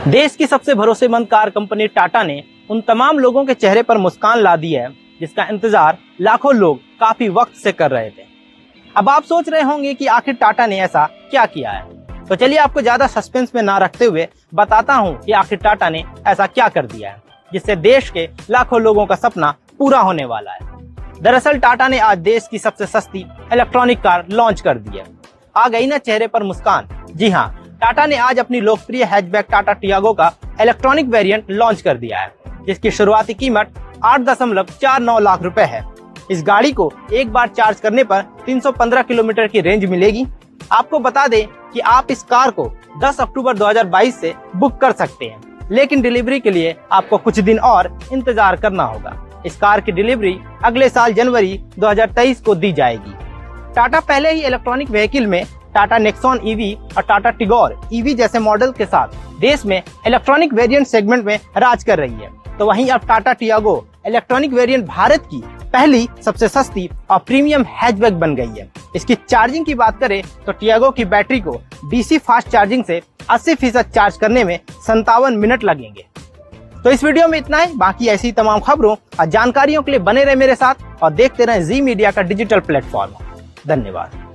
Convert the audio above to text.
देश की सबसे भरोसेमंद कार कंपनी टाटा ने उन तमाम लोगों के चेहरे पर मुस्कान ला दी है जिसका इंतजार लाखों लोग काफी वक्त से कर रहे थे। अब आप सोच रहे होंगे कि आखिर टाटा ने ऐसा क्या किया है, तो चलिए आपको ज्यादा सस्पेंस में ना रखते हुए बताता हूं कि आखिर टाटा ने ऐसा क्या कर दिया है जिससे देश के लाखों लोगों का सपना पूरा होने वाला है। दरअसल टाटा ने आज देश की सबसे सस्ती इलेक्ट्रॉनिक कार लॉन्च कर दी है। आ गई ना चेहरे पर मुस्कान। जी हाँ, टाटा ने आज अपनी लोकप्रिय हैचबैक टाटा टियागो का इलेक्ट्रॉनिक वेरिएंट लॉन्च कर दिया है, जिसकी शुरुआती कीमत 8.49 लाख रुपए है। इस गाड़ी को एक बार चार्ज करने पर 315 किलोमीटर की रेंज मिलेगी। आपको बता दें कि आप इस कार को 10 अक्टूबर 2022 से बुक कर सकते हैं, लेकिन डिलीवरी के लिए आपको कुछ दिन और इंतजार करना होगा। इस कार की डिलीवरी अगले साल जनवरी 2023 को दी जाएगी। टाटा पहले ही इलेक्ट्रॉनिक व्हीकल में टाटा नेक्सॉन ईवी और टाटा टिगोर ईवी जैसे मॉडल के साथ देश में इलेक्ट्रॉनिक वेरिएंट सेगमेंट में राज कर रही है, तो वहीं अब Tata Tiago electronic variant Bharat की पहली सबसे सस्ती और प्रीमियम हैचबैक बन गई है। इसकी चार्जिंग की बात करें तो टियागो की बैटरी को डीसी फास्ट चार्जिंग से 80% चार्ज करने में 57 मिनट लगेंगे। तो इस वीडियो में इतना ही। बाकी ऐसी तमाम खबरों और जानकारियों के लिए बने रहे मेरे साथ और देखते रहे जी मीडिया का डिजिटल प्लेटफॉर्म। धन्यवाद।